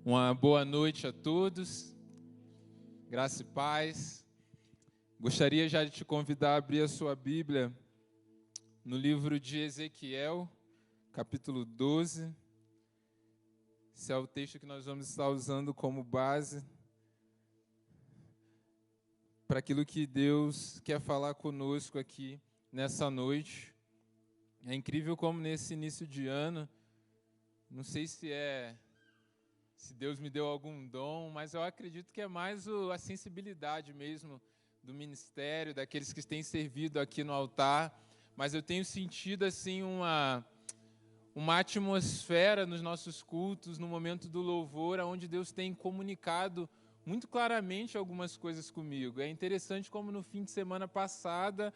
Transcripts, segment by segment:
Uma boa noite a todos, graça e paz. Gostaria já de te convidar a abrir a sua Bíblia no livro de Ezequiel, capítulo 12. Esse é o texto que nós vamos estar usando como base para aquilo que Deus quer falar conosco aqui nessa noite. É incrível como nesse início de ano, não sei se Deus me deu algum dom, mas eu acredito que é mais a sensibilidade mesmo do ministério, daqueles que têm servido aqui no altar. Mas eu tenho sentido assim uma atmosfera nos nossos cultos, no momento do louvor, onde Deus tem comunicado muito claramente algumas coisas comigo. É interessante como no fim de semana passada,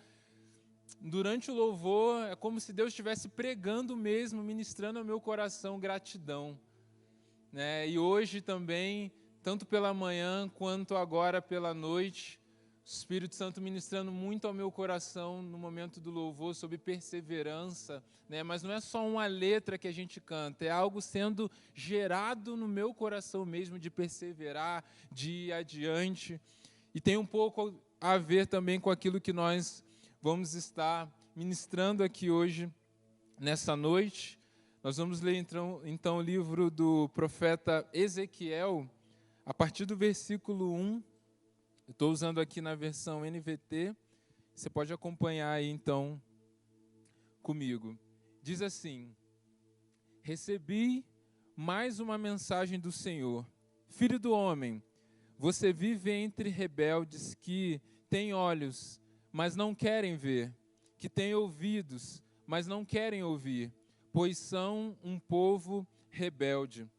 durante o louvor, é como se Deus estivesse pregando mesmo, ministrando ao meu coração gratidão. E hoje também, tanto pela manhã quanto agora pela noite, o Espírito Santo ministrando muito ao meu coração no momento do louvor sobre perseverança, mas não é só uma letra que a gente canta, é algo sendo gerado no meu coração mesmo de perseverar, de ir adiante, e tem um pouco a ver também com aquilo que nós vamos estar ministrando aqui hoje, nessa noite. Nós vamos ler então o livro do profeta Ezequiel, a partir do versículo 1. Eu estou usando aqui na versão NVT. Você pode acompanhar aí então comigo. Diz assim: Recebi mais uma mensagem do Senhor. Filho do homem, você vive entre rebeldes que têm olhos, mas não querem ver, que têm ouvidos, mas não querem ouvir, pois são um povo rebelde.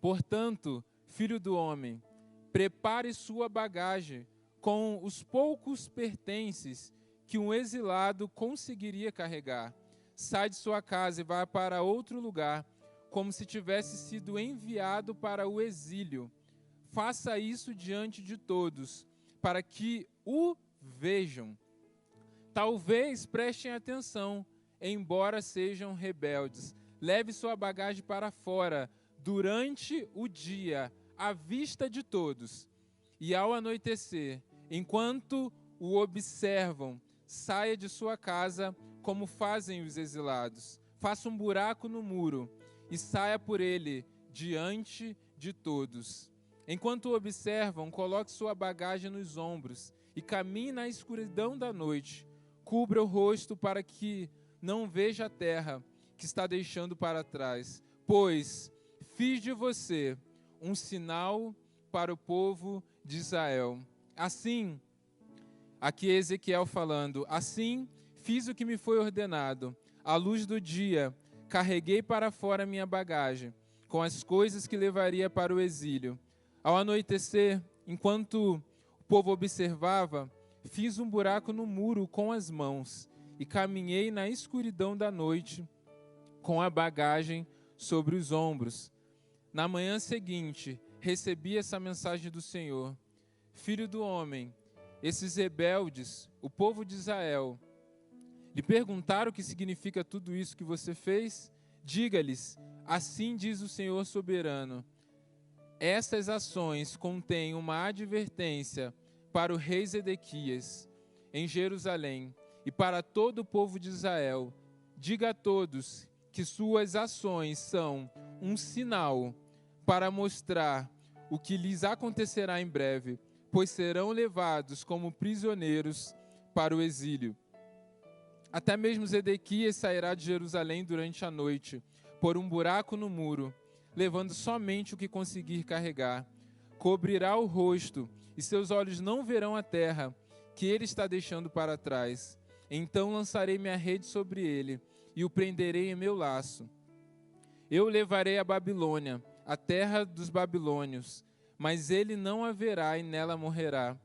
Portanto, filho do homem, prepare sua bagagem com os poucos pertences que um exilado conseguiria carregar. Sai de sua casa e vá para outro lugar, como se tivesse sido enviado para o exílio. Faça isso diante de todos, para que o vejam. Talvez prestem atenção, embora sejam rebeldes. Leve sua bagagem para fora, durante o dia, à vista de todos. E ao anoitecer, enquanto o observam, saia de sua casa, como fazem os exilados. Faça um buraco no muro e saia por ele, diante de todos. Enquanto o observam, coloque sua bagagem nos ombros e caminhe na escuridão da noite. Cubra o rosto para que não veja a terra que está deixando para trás, pois fiz de você um sinal para o povo de Israel. Assim, aqui é Ezequiel falando, assim fiz o que me foi ordenado. À luz do dia, carreguei para fora minha bagagem, com as coisas que levaria para o exílio. Ao anoitecer, enquanto o povo observava, fiz um buraco no muro com as mãos e caminhei na escuridão da noite com a bagagem sobre os ombros. Na manhã seguinte, recebi essa mensagem do Senhor. Filho do homem, esses rebeldes, o povo de Israel, lhe perguntaram o que significa tudo isso que você fez? Diga-lhes, assim diz o Senhor soberano. Essas ações contêm uma advertência para o rei Zedequias, em Jerusalém, e para todo o povo de Israel. Diga a todos que suas ações são um sinal para mostrar o que lhes acontecerá em breve, pois serão levados como prisioneiros para o exílio. Até mesmo Zedequias sairá de Jerusalém durante a noite, por um buraco no muro, levando somente o que conseguir carregar. Cobrirá o rosto, e seus olhos não verão a terra que ele está deixando para trás. Então lançarei minha rede sobre ele, e o prenderei em meu laço. Eu o levarei à Babilônia, a terra dos babilônios, mas ele não a verá e nela morrerá.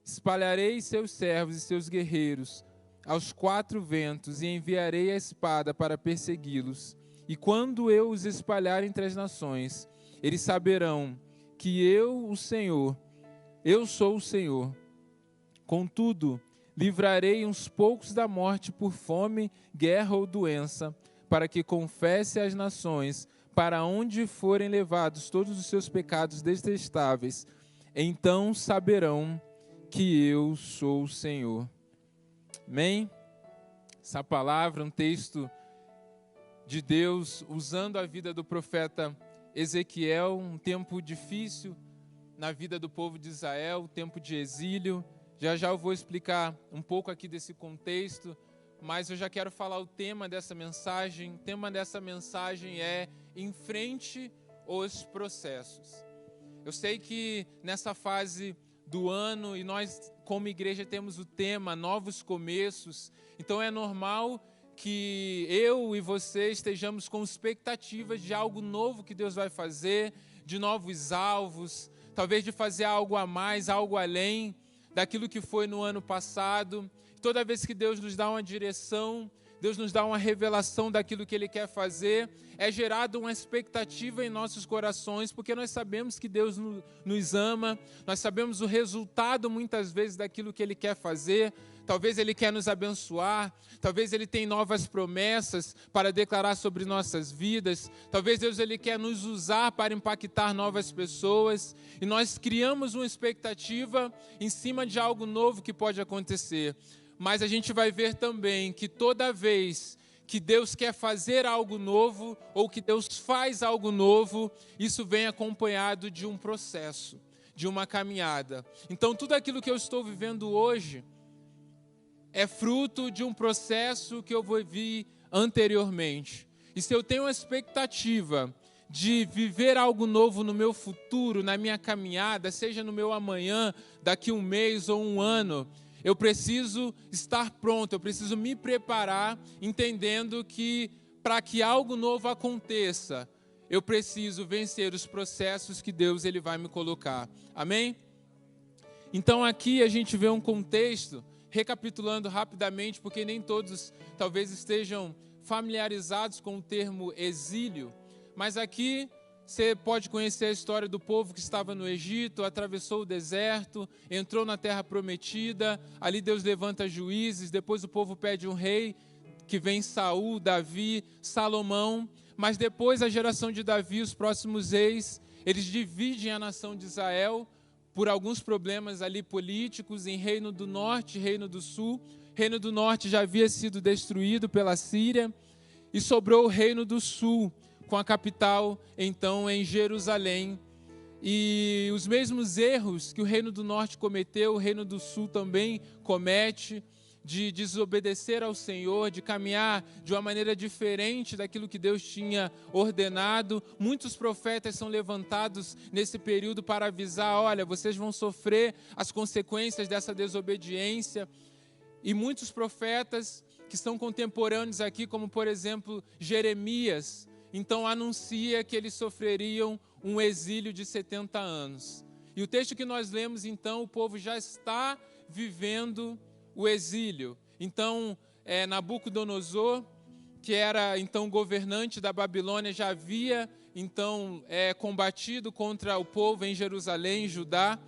Espalharei seus servos e seus guerreiros aos quatro ventos e enviarei a espada para persegui-los. E quando eu os espalhar entre as nações, eles saberão que eu sou o Senhor. Contudo, livrarei uns poucos da morte por fome, guerra ou doença, para que confesse às nações para onde forem levados todos os seus pecados detestáveis, então saberão que eu sou o Senhor. Amém? Essa palavra, um texto de Deus usando a vida do profeta Ezequiel, um tempo difícil na vida do povo de Israel, tempo de exílio. Já já eu vou explicar um pouco aqui desse contexto, mas eu já quero falar o tema dessa mensagem. O tema dessa mensagem é enfrente os processos. Eu sei que nessa fase do ano, e nós como igreja temos o tema novos começos, então é normal que eu e você estejamos com expectativas de algo novo que Deus vai fazer, de novos alvos, talvez de fazer algo a mais, algo além daquilo que foi no ano passado. Toda vez que Deus nos dá uma direção, Deus nos dá uma revelação daquilo que Ele quer fazer, é gerada uma expectativa em nossos corações, porque nós sabemos que Deus nos ama, nós sabemos o resultado muitas vezes daquilo que Ele quer fazer. Talvez Ele quer nos abençoar, talvez Ele tem novas promessas para declarar sobre nossas vidas, talvez Deus Ele quer nos usar para impactar novas pessoas, e nós criamos uma expectativa em cima de algo novo que pode acontecer. Mas a gente vai ver também que toda vez que Deus quer fazer algo novo, ou que Deus faz algo novo, isso vem acompanhado de um processo, de uma caminhada. Então tudo aquilo que eu estou vivendo hoje é fruto de um processo que eu vivi anteriormente. E se eu tenho uma expectativa de viver algo novo no meu futuro, na minha caminhada, seja no meu amanhã, daqui um mês ou um ano, eu preciso estar pronto, eu preciso me preparar, entendendo que para que algo novo aconteça, eu preciso vencer os processos que Deus ele vai me colocar. Amém? Então aqui a gente vê um contexto, recapitulando rapidamente, porque nem todos talvez estejam familiarizados com o termo exílio, mas aqui você pode conhecer a história do povo que estava no Egito, atravessou o deserto, entrou na terra prometida, ali Deus levanta juízes, depois o povo pede um rei, que vem Saul, Davi, Salomão, mas depois a geração de Davi, os próximos reis, eles dividem a nação de Israel por alguns problemas ali políticos, em Reino do Norte e Reino do Sul. Reino do Norte já havia sido destruído pela Síria, e sobrou o Reino do Sul, com a capital, então, em Jerusalém. E os mesmos erros que o Reino do Norte cometeu, o Reino do Sul também comete, de desobedecer ao Senhor, de caminhar de uma maneira diferente daquilo que Deus tinha ordenado. Muitos profetas são levantados nesse período para avisar, olha, vocês vão sofrer as consequências dessa desobediência. E muitos profetas que são contemporâneos aqui, como por exemplo Jeremias, então anuncia que eles sofreriam um exílio de 70 anos. E o texto que nós lemos, então, o povo já está vivendo o exílio. Então, Nabucodonosor, que era então governante da Babilônia, já havia então combatido contra o povo em Jerusalém, em Judá,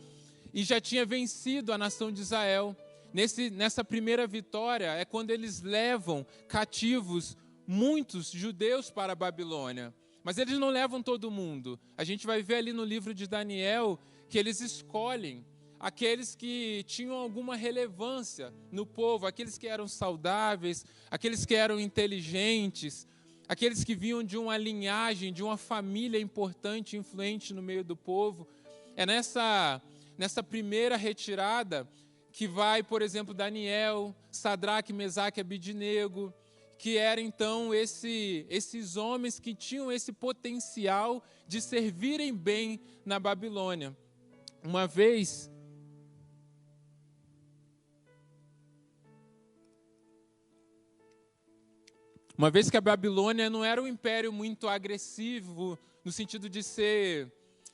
e já tinha vencido a nação de Israel. Nessa primeira vitória é quando eles levam cativos muitos judeus para a Babilônia, mas eles não levam todo mundo. A gente vai ver ali no livro de Daniel que eles escolhem aqueles que tinham alguma relevância no povo, aqueles que eram saudáveis, aqueles que eram inteligentes, aqueles que vinham de uma linhagem, de uma família importante, influente no meio do povo. É nessa primeira retirada que vai, por exemplo, Daniel, Sadraque, Mesaque e Abidnego, que eram então esses homens que tinham esse potencial de servirem bem na Babilônia. Uma vez que a Babilônia não era um império muito agressivo, no sentido de ser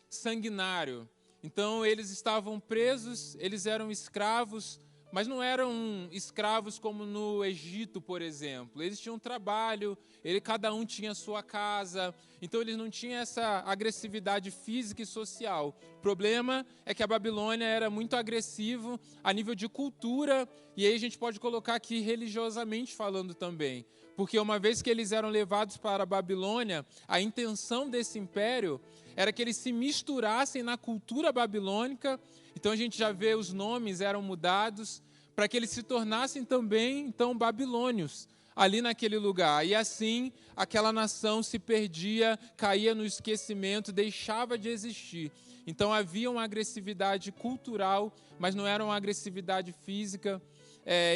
sanguinário. Então, eles estavam presos, eles eram escravos, mas não eram escravos como no Egito, por exemplo. Eles tinham trabalho, cada um tinha sua casa. Então eles não tinham essa agressividade física e social. O problema é que a Babilônia era muito agressivo a nível de cultura, e aí a gente pode colocar aqui religiosamente falando também. Porque uma vez que eles eram levados para a Babilônia, a intenção desse império era que eles se misturassem na cultura babilônica. Então a gente já vê os nomes eram mudados para que eles se tornassem também, então, babilônios ali naquele lugar. E assim, aquela nação se perdia, caía no esquecimento, deixava de existir. Então havia uma agressividade cultural, mas não era uma agressividade física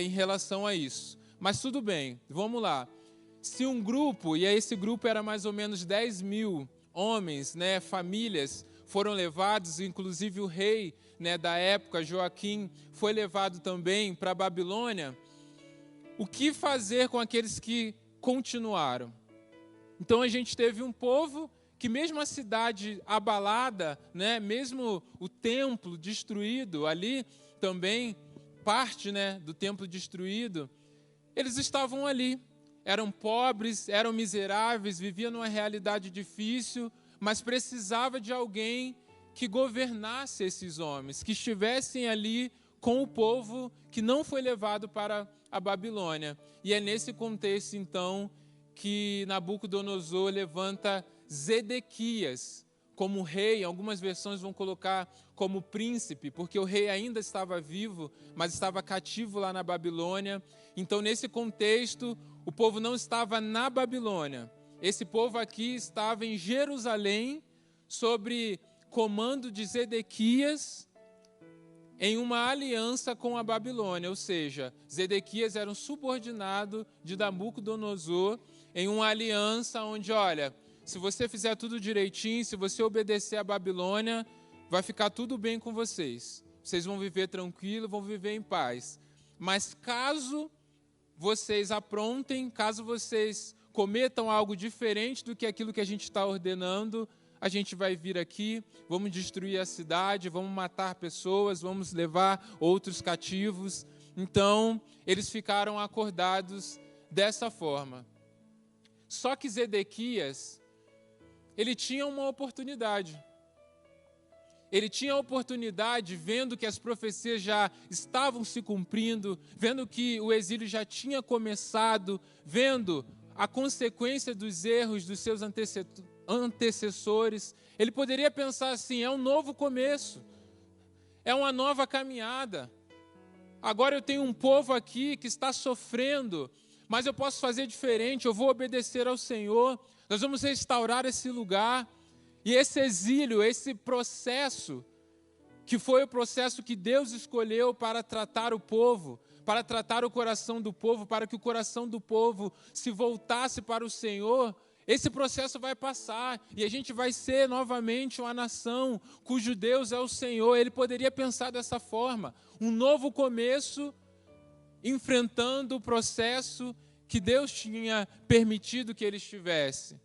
em relação a isso. Mas tudo bem, vamos lá. Se um grupo, e esse grupo era mais ou menos 10 mil homens, famílias, foram levados, inclusive o rei da época, Joaquim, foi levado também para a Babilônia. O que fazer com aqueles que continuaram? Então a gente teve um povo que mesmo a cidade abalada, mesmo o templo destruído ali, também parte do templo destruído, eles estavam ali. Eram pobres, eram miseráveis, viviam numa realidade difícil, mas precisava de alguém que governasse esses homens, que estivessem ali com o povo que não foi levado para a Babilônia. E é nesse contexto, então, que Nabucodonosor levanta Zedequias como rei. Algumas versões vão colocar como príncipe, porque o rei ainda estava vivo, mas estava cativo lá na Babilônia. Então, nesse contexto, o povo não estava na Babilônia. Esse povo aqui estava em Jerusalém, sob comando de Zedequias, em uma aliança com a Babilônia, ou seja, Zedequias era um subordinado de Nabucodonosor em uma aliança onde, olha, se você fizer tudo direitinho, se você obedecer à Babilônia, vai ficar tudo bem com vocês. Vocês vão viver tranquilo, vão viver em paz. Mas caso vocês aprontem, caso vocês cometam algo diferente do que aquilo que a gente está ordenando, a gente vai vir aqui, vamos destruir a cidade, vamos matar pessoas, vamos levar outros cativos. Então, eles ficaram acordados dessa forma. Só que Zedequias, ele tinha uma oportunidade. Ele tinha a oportunidade, vendo que as profecias já estavam se cumprindo, vendo que o exílio já tinha começado, vendo a consequência dos erros dos seus antecessores, ele poderia pensar assim: é um novo começo, é uma nova caminhada. Agora eu tenho um povo aqui que está sofrendo, mas eu posso fazer diferente, eu vou obedecer ao Senhor, nós vamos restaurar esse lugar. E esse exílio, esse processo, que foi o processo que Deus escolheu para tratar o povo, para tratar o coração do povo, para que o coração do povo se voltasse para o Senhor, esse processo vai passar e a gente vai ser novamente uma nação cujo Deus é o Senhor. Ele poderia pensar dessa forma, um novo começo, enfrentando o processo que Deus tinha permitido que ele estivesse.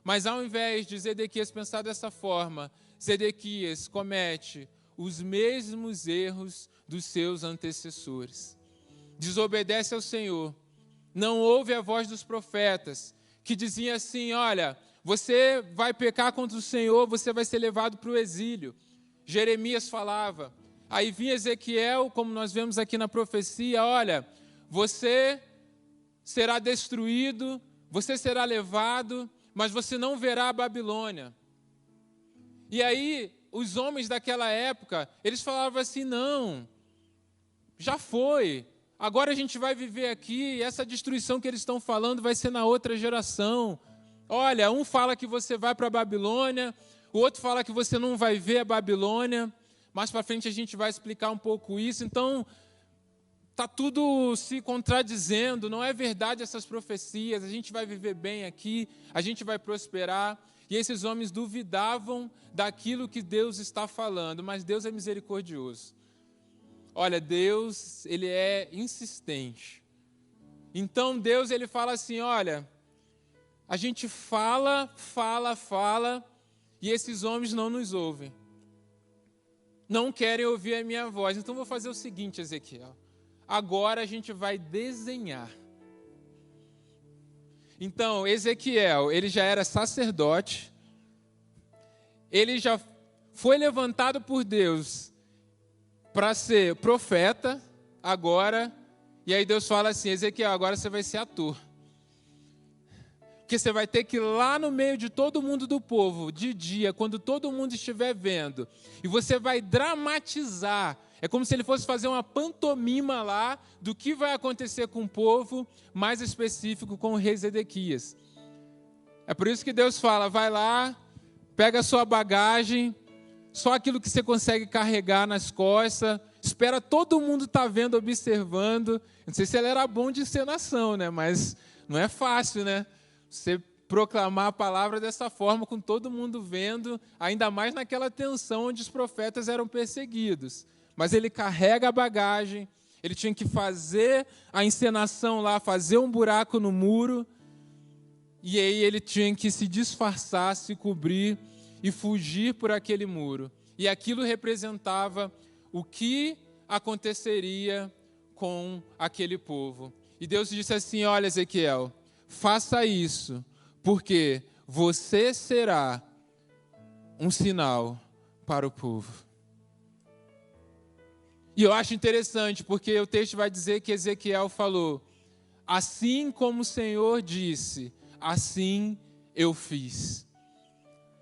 Mas ao invés de Zedequias pensar dessa forma, Zedequias comete os mesmos erros dos seus antecessores. Desobedece ao Senhor, não ouve a voz dos profetas, que diziam assim: olha, você vai pecar contra o Senhor, você vai ser levado para o exílio. Jeremias falava, aí vinha Ezequiel, como nós vemos aqui na profecia: olha, você será destruído, você será levado, mas você não verá a Babilônia. E aí, os homens daquela época, eles falavam assim: não, já foi, agora a gente vai viver aqui, e essa destruição que eles estão falando vai ser na outra geração. Olha, um fala que você vai para a Babilônia, o outro fala que você não vai ver a Babilônia. Mais para frente a gente vai explicar um pouco isso. Então, está tudo se contradizendo, não é verdade essas profecias, a gente vai viver bem aqui, a gente vai prosperar. E esses homens duvidavam daquilo que Deus está falando, mas Deus é misericordioso. Olha, Deus, ele é insistente. Então Deus, ele fala assim: olha, a gente fala, e esses homens não nos ouvem. Não querem ouvir a minha voz. Então vou fazer o seguinte, Ezequiel. Agora a gente vai desenhar. Então, Ezequiel, ele já era sacerdote, ele já foi levantado por Deus para ser profeta agora, e aí Deus fala assim, Ezequiel, agora você vai ser ator. Porque você vai ter que ir lá no meio de todo mundo do povo, de dia, quando todo mundo estiver vendo, e você vai dramatizar. É como se ele fosse fazer uma pantomima lá do que vai acontecer com o povo, mais específico com o rei Zedequias. É por isso que Deus fala, vai lá, pega a sua bagagem, só aquilo que você consegue carregar nas costas, espera todo mundo estar vendo, observando. Não sei se ele era bom de encenação, né? Mas não é fácil, né? Você proclamar a palavra dessa forma, com todo mundo vendo, ainda mais naquela tensão onde os profetas eram perseguidos. Mas ele carrega a bagagem, ele tinha que fazer a encenação lá, fazer um buraco no muro, e aí ele tinha que se disfarçar, se cobrir e fugir por aquele muro. E aquilo representava o que aconteceria com aquele povo. E Deus disse assim, olha, Ezequiel, faça isso, porque você será um sinal para o povo. E eu acho interessante, porque o texto vai dizer que Ezequiel falou, assim como o Senhor disse, assim eu fiz.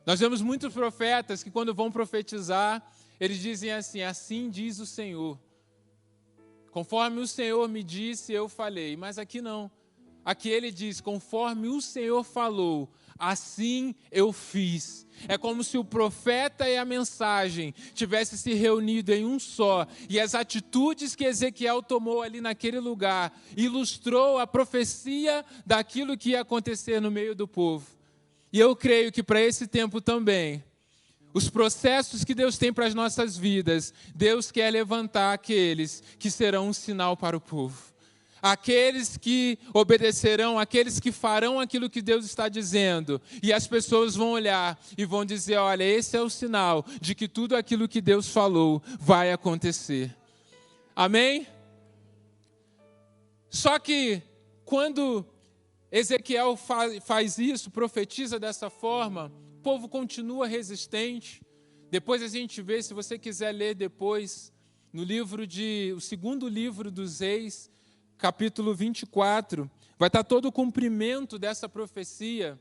Nós vemos muitos profetas que quando vão profetizar, eles dizem assim, assim diz o Senhor. Conforme o Senhor me disse, eu falei. Mas aqui não. Aqui ele diz, conforme o Senhor falou, assim eu fiz. É como se o profeta e a mensagem tivessem se reunido em um só. E as atitudes que Ezequiel tomou ali naquele lugar ilustrou a profecia daquilo que ia acontecer no meio do povo. E eu creio que para esse tempo também, os processos que Deus tem para as nossas vidas, Deus quer levantar aqueles que serão um sinal para o povo. Aqueles que obedecerão, aqueles que farão aquilo que Deus está dizendo. E as pessoas vão olhar e vão dizer, olha, esse é o sinal de que tudo aquilo que Deus falou vai acontecer. Amém? Só que quando Ezequiel faz isso, profetiza dessa forma, o povo continua resistente. Depois a gente vê, se você quiser ler depois, no o segundo livro dos Reis, capítulo 24, vai estar todo o cumprimento dessa profecia.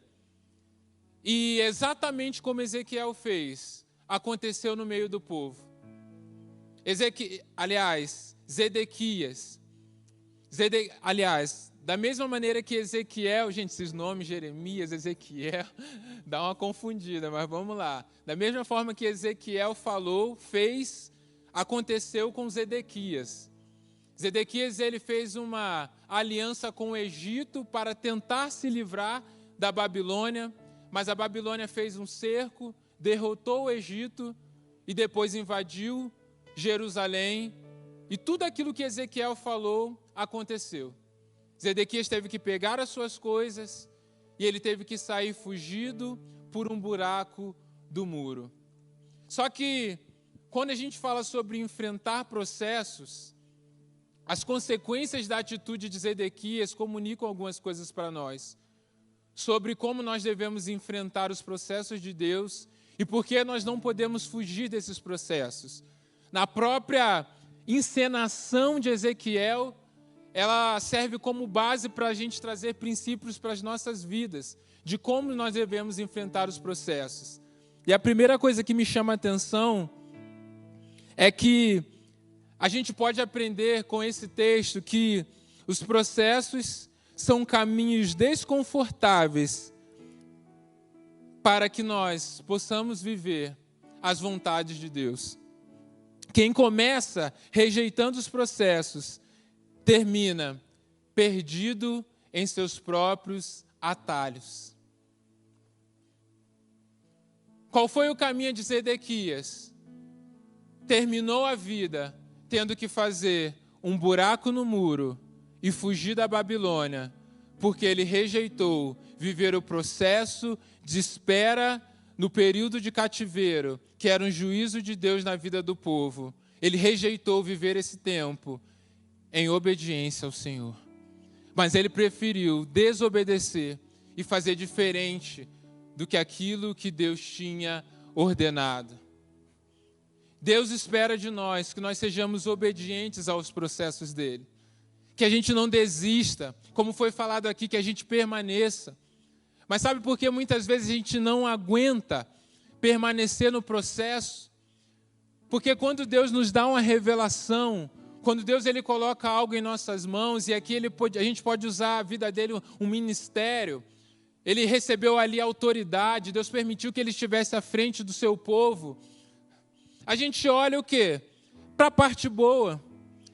E exatamente como Ezequiel fez, aconteceu no meio do povo. Zedequias. Da mesma maneira que Ezequiel, gente, esses nomes, Jeremias, Ezequiel, dá uma confundida, mas vamos lá. Da mesma forma que Ezequiel falou, fez, aconteceu com Zedequias. Zedequias, ele fez uma aliança com o Egito para tentar se livrar da Babilônia, mas a Babilônia fez um cerco, derrotou o Egito e depois invadiu Jerusalém. E tudo aquilo que Ezequiel falou aconteceu. Zedequias teve que pegar as suas coisas e ele teve que sair fugido por um buraco do muro. Só que quando a gente fala sobre enfrentar processos, as consequências da atitude de Zedequias comunicam algumas coisas para nós, sobre como nós devemos enfrentar os processos de Deus e por que nós não podemos fugir desses processos. Na própria encenação de Ezequiel, ela serve como base para a gente trazer princípios para as nossas vidas, de como nós devemos enfrentar os processos. E a primeira coisa que me chama a atenção é que a gente pode aprender com esse texto que os processos são caminhos desconfortáveis para que nós possamos viver as vontades de Deus. Quem começa rejeitando os processos, termina perdido em seus próprios atalhos. Qual foi o caminho de Zedequias? Terminou a vida tendo que fazer um buraco no muro e fugir da Babilônia, porque ele rejeitou viver o processo de espera no período de cativeiro, que era um juízo de Deus na vida do povo. Ele rejeitou viver esse tempo em obediência ao Senhor. Mas ele preferiu desobedecer e fazer diferente do que aquilo que Deus tinha ordenado. Deus espera de nós que nós sejamos obedientes aos processos dele. Que a gente não desista, como foi falado aqui, que a gente permaneça. Mas sabe por que muitas vezes a gente não aguenta permanecer no processo? Porque quando Deus nos dá uma revelação, quando Deus ele coloca algo em nossas mãos, e aqui a gente pode usar a vida dele, um ministério, ele recebeu ali autoridade, Deus permitiu que ele estivesse à frente do seu povo. A gente olha o quê? Para a parte boa.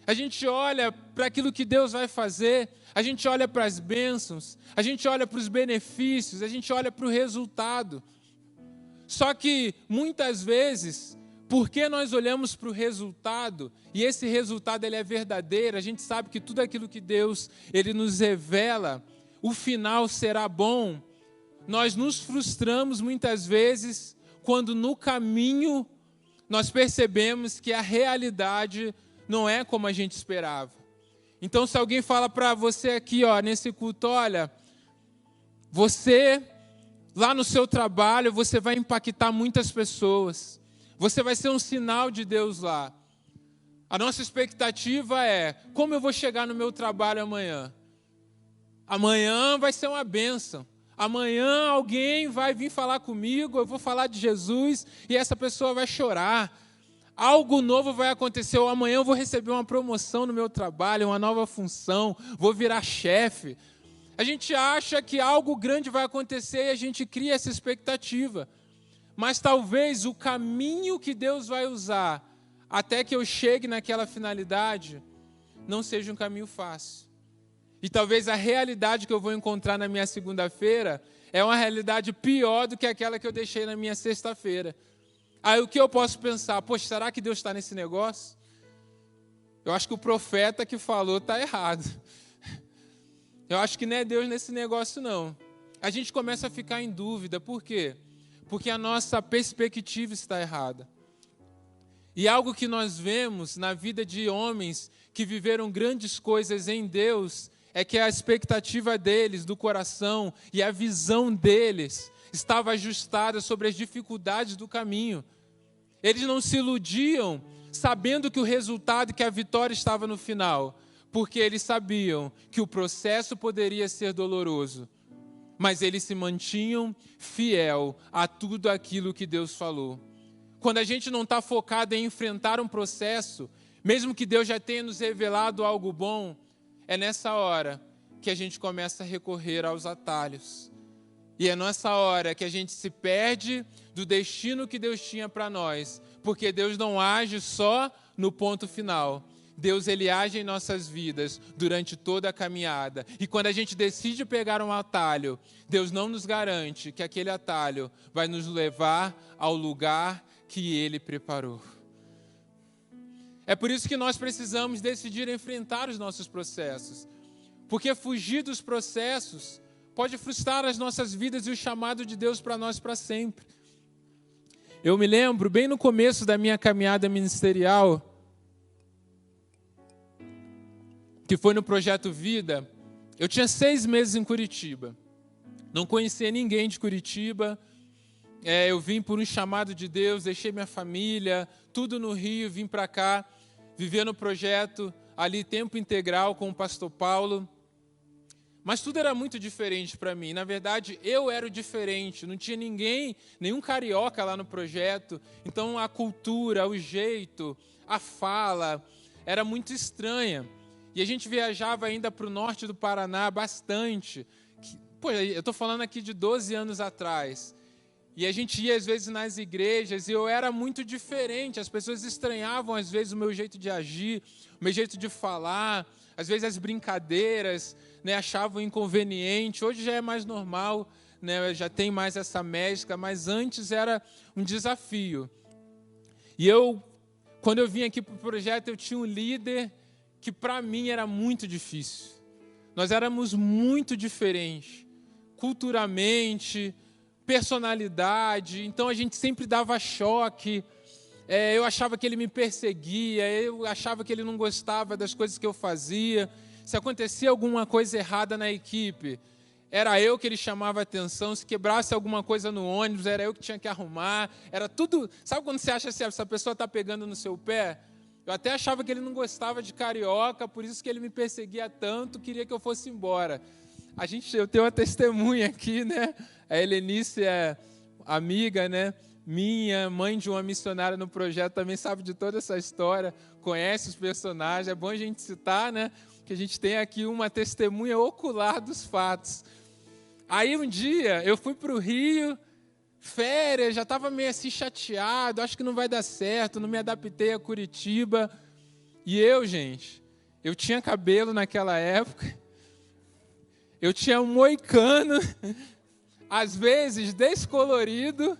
A gente olha para aquilo que Deus vai fazer, a gente olha para as bênçãos, a gente olha para os benefícios, a gente olha para o resultado. Só que, muitas vezes, porque nós olhamos para o resultado, e esse resultado ele é verdadeiro, a gente sabe que tudo aquilo que Deus ele nos revela, o final será bom, nós nos frustramos muitas vezes, quando no caminho nós percebemos que a realidade não é como a gente esperava. Então, se alguém fala para você aqui, nesse culto, olha, você, lá no seu trabalho, você vai impactar muitas pessoas. Você vai ser um sinal de Deus lá. A nossa expectativa é, como eu vou chegar no meu trabalho amanhã? Amanhã vai ser uma bênção. Amanhã alguém vai vir falar comigo, eu vou falar de Jesus e essa pessoa vai chorar. Algo novo vai acontecer, ou amanhã eu vou receber uma promoção no meu trabalho, uma nova função, vou virar chefe. A gente acha que algo grande vai acontecer e a gente cria essa expectativa. Mas talvez o caminho que Deus vai usar até que eu chegue naquela finalidade não seja um caminho fácil. E talvez a realidade que eu vou encontrar na minha segunda-feira é uma realidade pior do que aquela que eu deixei na minha sexta-feira. Aí o que eu posso pensar? Poxa, será que Deus está nesse negócio? Eu acho que o profeta que falou está errado. Eu acho que não é Deus nesse negócio, não. A gente começa a ficar em dúvida. Por quê? Porque a nossa perspectiva está errada. E algo que nós vemos na vida de homens que viveram grandes coisas em Deus é que a expectativa deles, do coração, e a visão deles estava ajustada sobre as dificuldades do caminho. Eles não se iludiam sabendo que o resultado, que a vitória estava no final, porque eles sabiam que o processo poderia ser doloroso, mas eles se mantinham fiel a tudo aquilo que Deus falou. Quando a gente não está focado em enfrentar um processo, mesmo que Deus já tenha nos revelado algo bom, é nessa hora que a gente começa a recorrer aos atalhos. E é nessa hora que a gente se perde do destino que Deus tinha para nós, porque Deus não age só no ponto final. Deus ele age em nossas vidas durante toda a caminhada. E quando a gente decide pegar um atalho, Deus não nos garante que aquele atalho vai nos levar ao lugar que Ele preparou. É por isso que nós precisamos decidir enfrentar os nossos processos. Porque fugir dos processos pode frustrar as nossas vidas e o chamado de Deus para nós para sempre. Eu me lembro, bem no começo da minha caminhada ministerial, que foi no Projeto Vida, eu tinha 6 meses em Curitiba. Não conhecia ninguém de Curitiba. Eu vim por um chamado de Deus, deixei minha família, tudo no Rio, vim para cá, viver no projeto ali, tempo integral com o pastor Paulo. Mas tudo era muito diferente para mim. Na verdade, eu era o diferente. Não tinha ninguém, nenhum carioca lá no projeto. Então, a cultura, o jeito, a fala, era muito estranha. E a gente viajava ainda para o norte do Paraná bastante. Eu estou falando aqui de 12 anos atrás. E a gente ia, às vezes, nas igrejas, e eu era muito diferente. As pessoas estranhavam, às vezes, o meu jeito de agir, o meu jeito de falar, às vezes, as brincadeiras, né, achavam inconveniente. Hoje já é mais normal, né, já tem mais essa mescla, mas antes era um desafio. E quando eu vim aqui para o projeto, eu tinha um líder que, para mim, era muito difícil. Nós éramos muito diferentes, culturalmente, personalidade, então a gente sempre dava choque. Eu achava que ele me perseguia, eu achava que ele não gostava das coisas que eu fazia. Se acontecia alguma coisa errada na equipe, era eu que ele chamava a atenção, se quebrasse alguma coisa no ônibus, era eu que tinha que arrumar, era tudo... Sabe quando você acha assim, essa pessoa está pegando no seu pé? Eu até achava que ele não gostava de carioca, por isso que ele me perseguia tanto, queria que eu fosse embora. Eu tenho uma testemunha aqui, né? A Helenice é amiga, né? Minha, mãe de uma missionária no projeto, também sabe de toda essa história, conhece os personagens, é bom a gente citar, né? Que a gente tem aqui uma testemunha ocular dos fatos. Aí um dia eu fui para o Rio, férias, já estava meio assim chateado, acho que não vai dar certo, não me adaptei a Curitiba. E eu, gente, eu tinha cabelo naquela época, eu tinha um moicano, às vezes descolorido,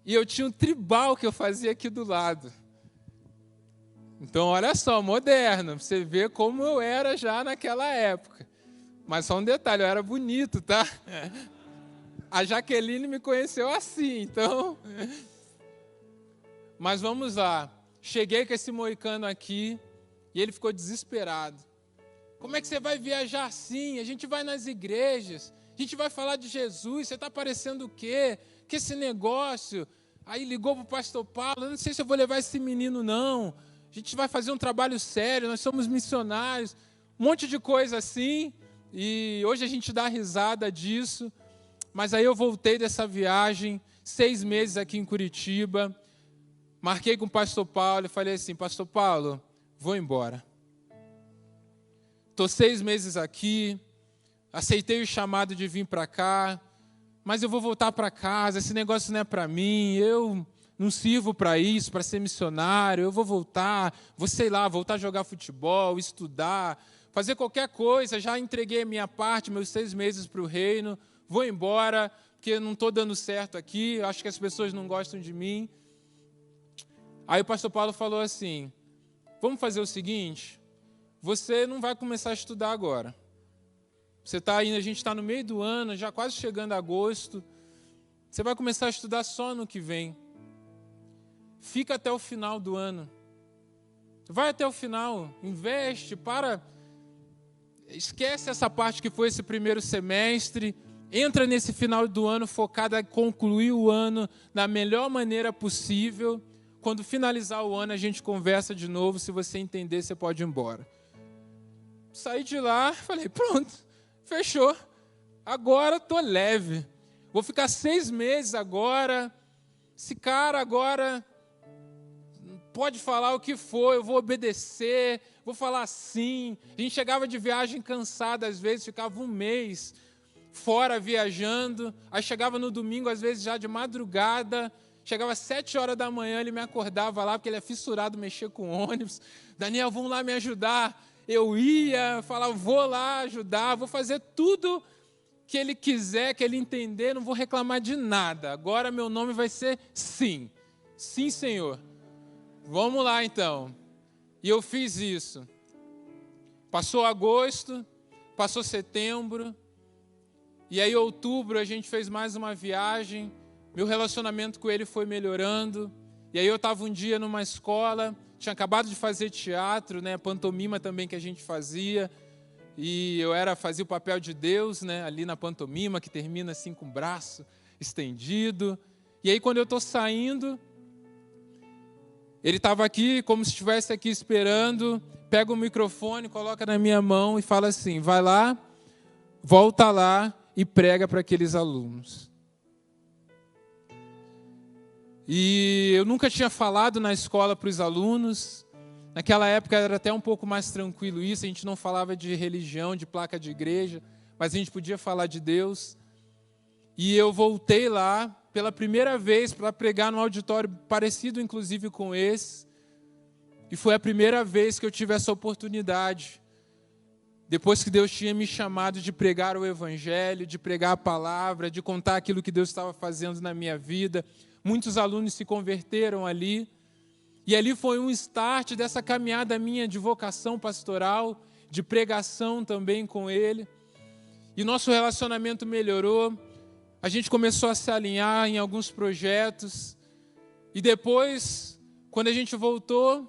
e eu tinha um tribal que eu fazia aqui do lado. Então, olha só, moderno, você vê como eu era já naquela época. Mas só um detalhe, eu era bonito, tá? A Jaqueline me conheceu assim, então... Mas vamos lá. Cheguei com esse moicano aqui e ele ficou desesperado. Como é que você vai viajar assim? A gente vai nas igrejas, a gente vai falar de Jesus, você está parecendo o quê? Que esse negócio? Aí ligou para o pastor Paulo, eu não sei se eu vou levar esse menino não. A gente vai fazer um trabalho sério, nós somos missionários. Um monte de coisa assim. E hoje a gente dá risada disso. Mas aí eu voltei dessa viagem, 6 meses aqui em Curitiba. Marquei com o pastor Paulo e falei assim, pastor Paulo, vou embora. Estou 6 meses aqui, aceitei o chamado de vir para cá, mas eu vou voltar para casa, esse negócio não é para mim, eu não sirvo para isso, para ser missionário, eu vou voltar, sei lá, voltar a jogar futebol, estudar, fazer qualquer coisa, já entreguei a minha parte, meus 6 meses para o reino, vou embora, porque não estou dando certo aqui, acho que as pessoas não gostam de mim. Aí o pastor Paulo falou assim, vamos fazer o seguinte, você não vai começar a estudar agora. Você está indo, a gente está no meio do ano, já quase chegando a agosto, você vai começar a estudar só no que vem. Fica até o final do ano. Vai até o final, investe, esquece essa parte que foi esse primeiro semestre, entra nesse final do ano focado em concluir o ano da melhor maneira possível. Quando finalizar o ano, a gente conversa de novo, se você entender, você pode ir embora. Saí de lá, falei, pronto, fechou. Agora estou leve. Vou ficar 6 meses agora. Esse cara agora pode falar o que for, eu vou obedecer, vou falar sim. A gente chegava de viagem cansado, às vezes ficava 1 mês fora viajando. Aí chegava no domingo, às vezes já de madrugada. Chegava às 7 horas da manhã, ele me acordava lá, porque ele é fissurado, mexer com ônibus. Daniel, vamos lá me ajudar. Eu ia, falava, vou lá ajudar, vou fazer tudo que ele quiser, que ele entender, não vou reclamar de nada. Agora meu nome vai ser sim. Sim, Senhor. Vamos lá, então. E eu fiz isso. Passou agosto, passou setembro, e aí outubro a gente fez mais uma viagem. Meu relacionamento com ele foi melhorando. E aí eu estava um dia numa escola, tinha acabado de fazer teatro, né, pantomima também que a gente fazia. E eu fazia o papel de Deus, né, ali na pantomima, que termina assim com o braço estendido. E aí quando eu estou saindo, ele estava aqui, como se estivesse aqui esperando, pega o microfone, coloca na minha mão e fala assim, vai lá, volta lá e prega para aqueles alunos. E eu nunca tinha falado na escola para os alunos. Naquela época era até um pouco mais tranquilo isso, a gente não falava de religião, de placa de igreja, mas a gente podia falar de Deus. E eu voltei lá pela primeira vez para pregar num auditório parecido, inclusive, com esse. E foi a primeira vez que eu tive essa oportunidade. Depois que Deus tinha me chamado de pregar o Evangelho, de pregar a palavra, de contar aquilo que Deus estava fazendo na minha vida. Muitos alunos se converteram ali. E ali foi um start dessa caminhada minha de vocação pastoral, de pregação também com ele. E nosso relacionamento melhorou. A gente começou a se alinhar em alguns projetos. E depois, quando a gente voltou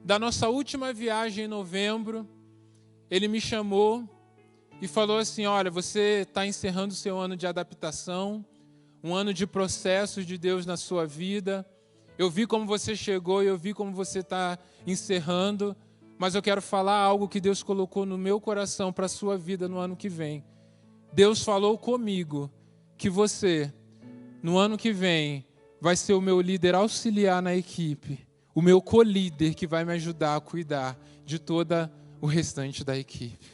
da nossa última viagem em novembro, ele me chamou e falou assim: olha, você está encerrando o seu ano de adaptação, um ano de processos de Deus na sua vida. Eu vi como você chegou e eu vi como você está encerrando, mas eu quero falar algo que Deus colocou no meu coração para a sua vida no ano que vem. Deus falou comigo que você, no ano que vem, vai ser o meu líder auxiliar na equipe, o meu co-líder que vai me ajudar a cuidar de toda o restante da equipe.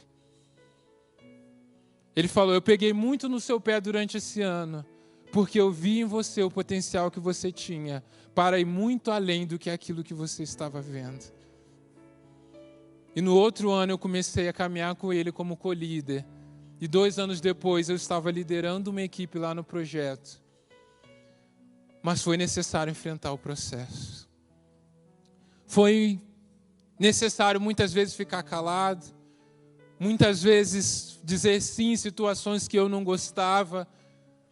Ele falou: eu peguei muito no seu pé durante esse ano, porque eu vi em você o potencial que você tinha para ir muito além do que aquilo que você estava vendo. E no outro ano eu comecei a caminhar com ele como co-líder. E 2 anos depois eu estava liderando uma equipe lá no projeto. Mas foi necessário enfrentar o processo. Foi necessário muitas vezes ficar calado, muitas vezes dizer sim em situações que eu não gostava,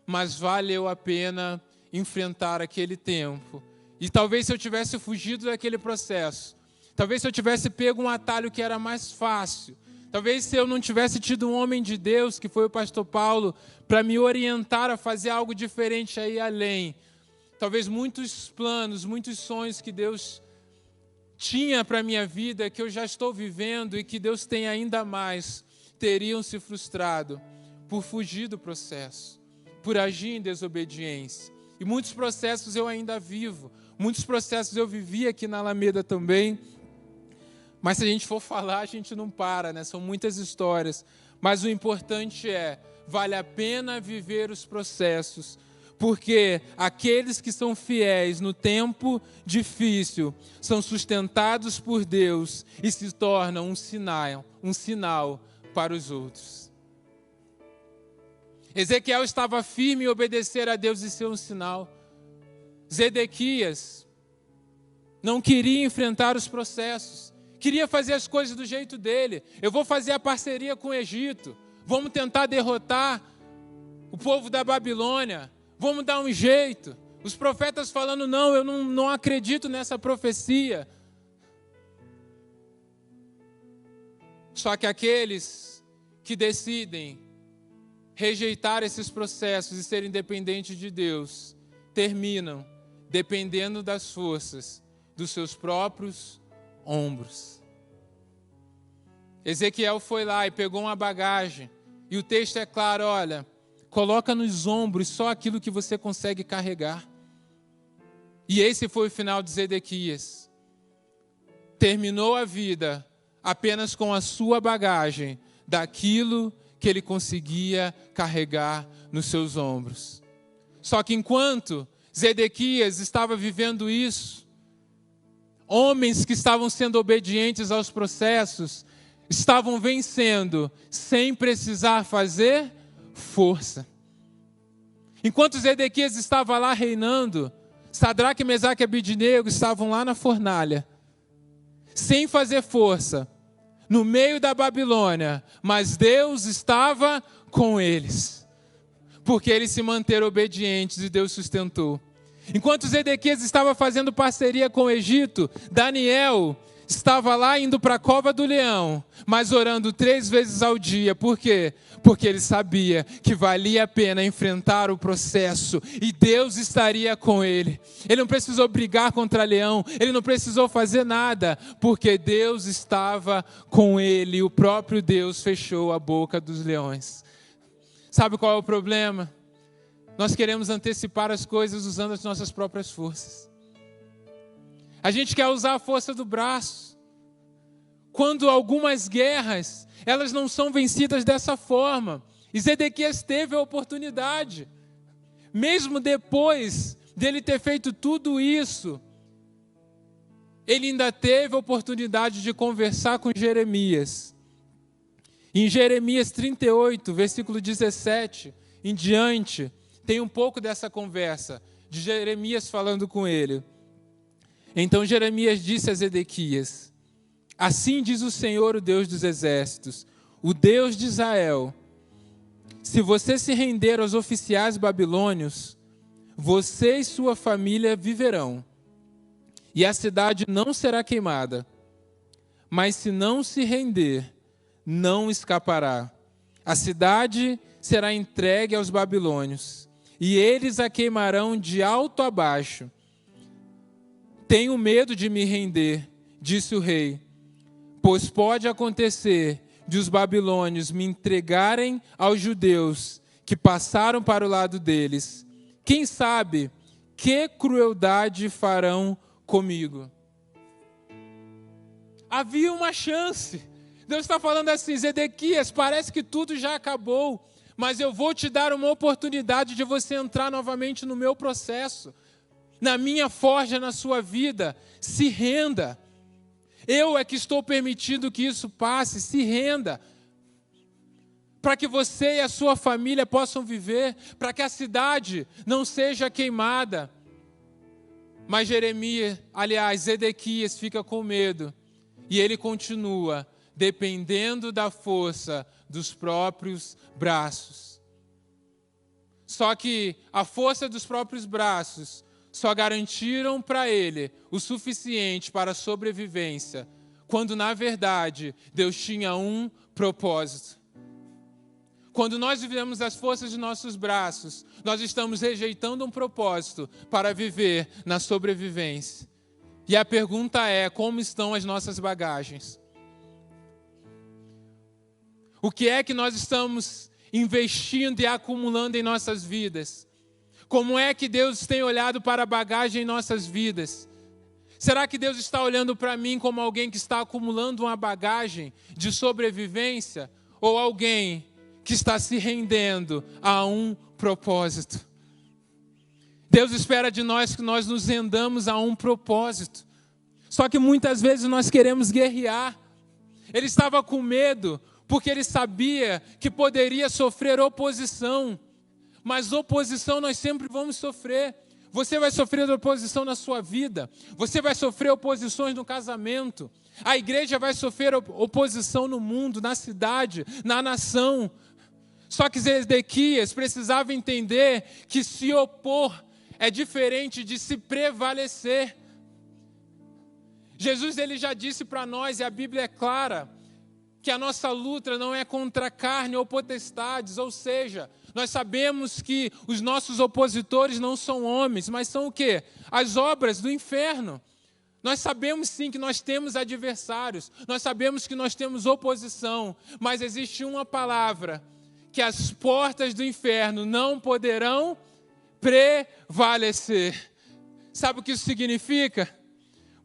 mas valeu a pena enfrentar aquele tempo. E talvez se eu tivesse fugido daquele processo, talvez se eu tivesse pego um atalho que era mais fácil, talvez se eu não tivesse tido um homem de Deus, que foi o pastor Paulo, para me orientar a fazer algo diferente aí além, talvez muitos planos, muitos sonhos que Deus tinha para a minha vida, que eu já estou vivendo e que Deus tem ainda mais, teriam se frustrado por fugir do processo, por agir em desobediência. E muitos processos eu ainda vivo, muitos processos eu vivi aqui na Alameda também, mas se a gente for falar, a gente não para, né? São muitas histórias, mas o importante é, vale a pena viver os processos, porque aqueles que são fiéis no tempo difícil são sustentados por Deus e se tornam um sinal para os outros. Ezequiel estava firme em obedecer a Deus e ser um sinal. Zedequias não queria enfrentar os processos, queria fazer as coisas do jeito dele. Eu vou fazer a parceria com o Egito, vamos tentar derrotar o povo da Babilônia, vamos dar um jeito. Os profetas falando: não, eu não acredito nessa profecia. Só que aqueles que decidem rejeitar esses processos e serem dependentes de Deus, terminam dependendo das forças dos seus próprios ombros. Ezequiel foi lá e pegou uma bagagem, e o texto é claro: olha, coloca nos ombros só aquilo que você consegue carregar. E esse foi o final de Zedequias. Terminou a vida apenas com a sua bagagem, daquilo que ele conseguia carregar nos seus ombros. Só que enquanto Zedequias estava vivendo isso, homens que estavam sendo obedientes aos processos estavam vencendo sem precisar fazer força. Enquanto Zedequias estava lá reinando, Sadraque, Mesaque e Abidnego estavam lá na fornalha, sem fazer força, no meio da Babilônia, mas Deus estava com eles, porque eles se manteram obedientes e Deus sustentou. Enquanto Zedequias estava fazendo parceria com o Egito, Daniel estava lá indo para a cova do leão, mas orando 3 vezes ao dia. Por quê? Porque ele sabia que valia a pena enfrentar o processo e Deus estaria com ele. Ele não precisou brigar contra leão, ele não precisou fazer nada, porque Deus estava com ele. O próprio Deus fechou a boca dos leões. Sabe qual é o problema? Nós queremos antecipar as coisas usando as nossas próprias forças. A gente quer usar a força do braço. Quando algumas guerras, elas não são vencidas dessa forma. E Zedequias teve a oportunidade. Mesmo depois dele ter feito tudo isso, ele ainda teve a oportunidade de conversar com Jeremias. Em Jeremias 38, versículo 17 em diante, tem um pouco dessa conversa, de Jeremias falando com ele. Então Jeremias disse a Zedequias: assim diz o Senhor, o Deus dos exércitos, o Deus de Israel: se você se render aos oficiais babilônios, você e sua família viverão, e a cidade não será queimada. Mas se não se render, não escapará. A cidade será entregue aos babilônios, e eles a queimarão de alto a baixo. Tenho medo de me render, disse o rei, pois pode acontecer de os babilônios me entregarem aos judeus que passaram para o lado deles. Quem sabe que crueldade farão comigo? Havia uma chance. Deus está falando assim: Zedequias, parece que tudo já acabou, mas eu vou te dar uma oportunidade de você entrar novamente no meu processo, na minha forja, na sua vida. Se renda. Eu é que estou permitindo que isso passe. Se renda. Para que você e a sua família possam viver, para que a cidade não seja queimada. Mas Zedequias fica com medo. E ele continua dependendo da força dos próprios braços. Só que a força dos próprios braços só garantiram para ele o suficiente para a sobrevivência, quando na verdade Deus tinha um propósito. Quando nós vivemos as forças de nossos braços, nós estamos rejeitando um propósito para viver na sobrevivência. E a pergunta é: como estão as nossas bagagens? O que é que nós estamos investindo e acumulando em nossas vidas? Como é que Deus tem olhado para a bagagem em nossas vidas? Será que Deus está olhando para mim como alguém que está acumulando uma bagagem de sobrevivência? Ou alguém que está se rendendo a um propósito? Deus espera de nós que nós nos rendamos a um propósito. Só que muitas vezes nós queremos guerrear. Ele estava com medo porque ele sabia que poderia sofrer oposição. Mas oposição nós sempre vamos sofrer. Você vai sofrer oposição na sua vida. Você vai sofrer oposições no casamento. A igreja vai sofrer oposição no mundo, na cidade, na nação. Só que Zedequias precisava entender que se opor é diferente de se prevalecer. Jesus ele já disse para nós, e a Bíblia é clara, que a nossa luta não é contra carne ou potestades, ou seja, nós sabemos que os nossos opositores não são homens, mas são o quê? As obras do inferno. Nós sabemos sim que nós temos adversários, nós sabemos que nós temos oposição, mas existe uma palavra, que as portas do inferno não poderão prevalecer. Sabe o que isso significa?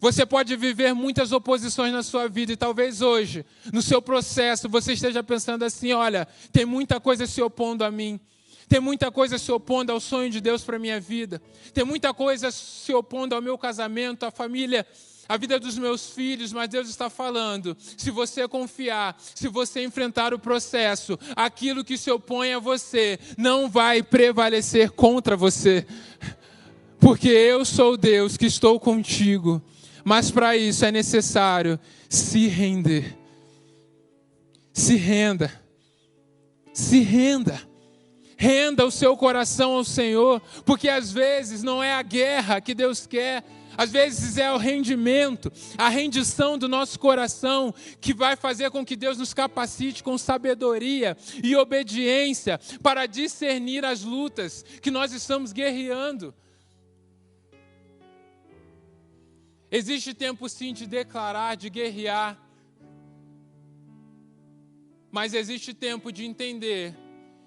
Você pode viver muitas oposições na sua vida e talvez hoje, no seu processo, você esteja pensando assim: olha, tem muita coisa se opondo a mim. Tem muita coisa se opondo ao sonho de Deus para a minha vida. Tem muita coisa se opondo ao meu casamento, à família, à vida dos meus filhos. Mas Deus está falando, se você confiar, se você enfrentar o processo, aquilo que se opõe a você não vai prevalecer contra você. Porque eu sou Deus que estou contigo. Mas para isso é necessário se render. Se renda. Se renda. Renda o seu coração ao Senhor, porque às vezes não é a guerra que Deus quer, às vezes é o rendimento, a rendição do nosso coração que vai fazer com que Deus nos capacite com sabedoria e obediência para discernir as lutas que nós estamos guerreando. Existe tempo sim de declarar, de guerrear, mas existe tempo de entender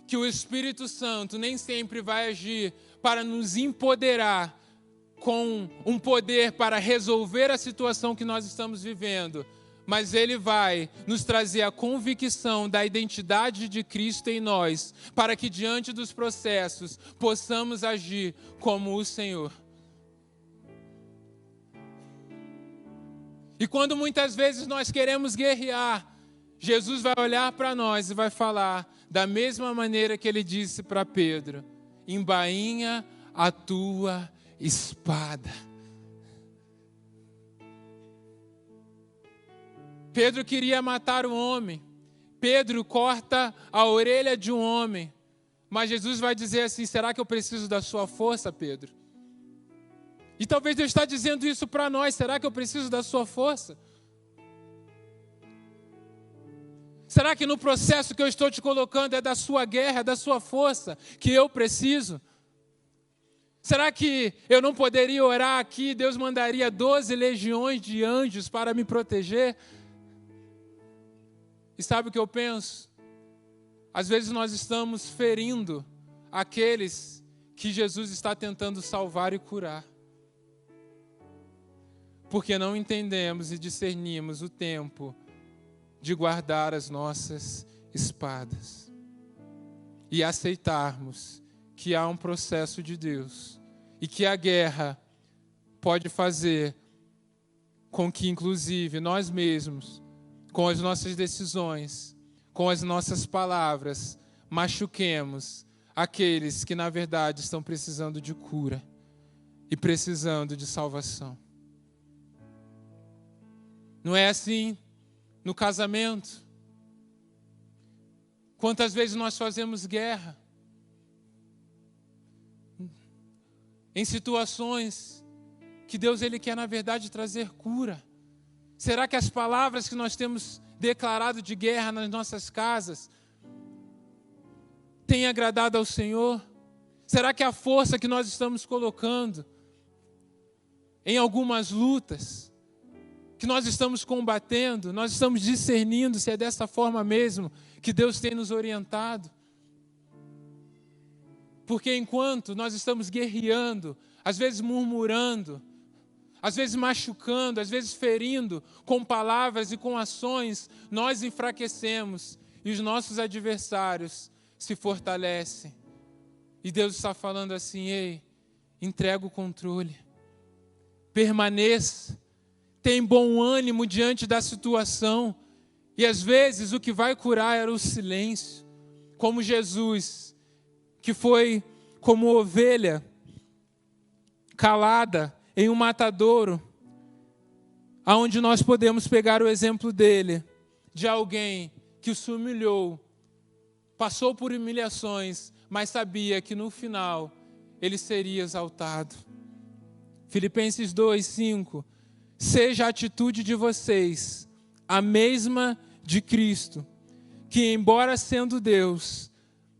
que o Espírito Santo nem sempre vai agir para nos empoderar com um poder para resolver a situação que nós estamos vivendo, mas Ele vai nos trazer a convicção da identidade de Cristo em nós, para que diante dos processos possamos agir como o Senhor. E quando muitas vezes nós queremos guerrear, Jesus vai olhar para nós e vai falar da mesma maneira que Ele disse para Pedro: embainha a tua espada. Pedro queria matar um homem. Pedro corta a orelha de um homem. Mas Jesus vai dizer assim: será que eu preciso da sua força, Pedro? E talvez Deus está dizendo isso para nós: será que eu preciso da sua força? Será Será que no processo que eu estou te colocando é da sua guerra, da sua força que eu preciso? Será que eu não poderia orar aqui, Deus mandaria 12 legiões de anjos para me proteger? E sabe o que eu penso? Às vezes nós estamos ferindo aqueles que Jesus está tentando salvar e curar. Porque não entendemos e discernimos o tempo de guardar as nossas espadas. E aceitarmos que há um processo de Deus. E que a guerra pode fazer com que, inclusive, nós mesmos, com as nossas decisões, com as nossas palavras, machuquemos aqueles que, na verdade, estão precisando de cura e precisando de salvação. Não é assim no casamento? Quantas vezes nós fazemos guerra em situações que Deus ele quer, na verdade, trazer cura? Será que as palavras que nós temos declarado de guerra nas nossas casas têm agradado ao Senhor? Será que a força que nós estamos colocando em algumas lutas que nós estamos combatendo, nós estamos discernindo se é dessa forma mesmo que Deus tem nos orientado? Porque enquanto nós estamos guerreando, às vezes murmurando, às vezes machucando, às vezes ferindo com palavras e com ações, nós enfraquecemos e os nossos adversários se fortalecem. E Deus está falando assim: ei, entrega o controle, permaneça, tem bom ânimo diante da situação. E às vezes o que vai curar era o silêncio, como Jesus, que foi como ovelha calada em um matadouro, aonde nós podemos pegar o exemplo dele, de alguém que se humilhou, passou por humilhações, mas sabia que no final ele seria exaltado. Filipenses 2:5, seja a atitude de vocês a mesma de Cristo, que embora sendo Deus,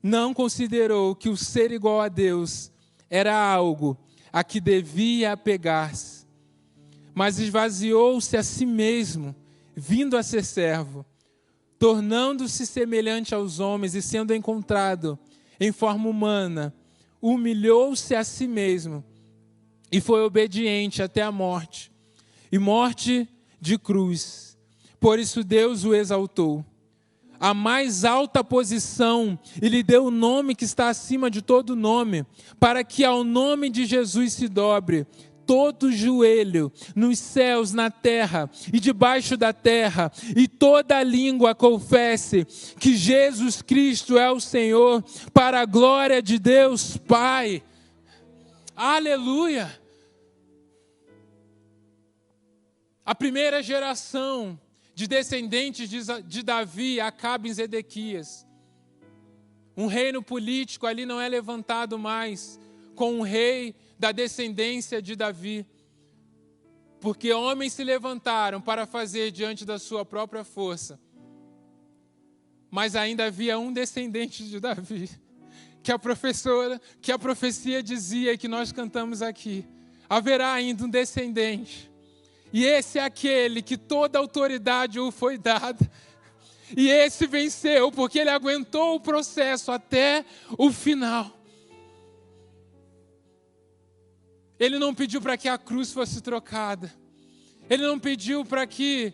não considerou que o ser igual a Deus era algo a que devia apegar-se, mas esvaziou-se a si mesmo, vindo a ser servo, tornando-se semelhante aos homens e sendo encontrado em forma humana, humilhou-se a si mesmo e foi obediente até a morte, e morte de cruz. Por isso Deus o exaltou a mais alta posição e lhe deu o nome que está acima de todo nome, para que ao nome de Jesus se dobre todo joelho, nos céus, na terra e debaixo da terra, e toda língua confesse que Jesus Cristo é o Senhor, para a glória de Deus Pai. Aleluia! A primeira geração de descendentes de Davi acaba em Zedequias. Um reino político ali não é levantado mais com um rei da descendência de Davi, porque homens se levantaram para fazer diante da sua própria força. Mas ainda havia um descendente de Davi, que a profecia dizia e que nós cantamos aqui: haverá ainda um descendente. E esse é aquele que toda autoridade o foi dada. E esse venceu, porque ele aguentou o processo até o final. Ele não pediu para que a cruz fosse trocada. Ele não pediu para que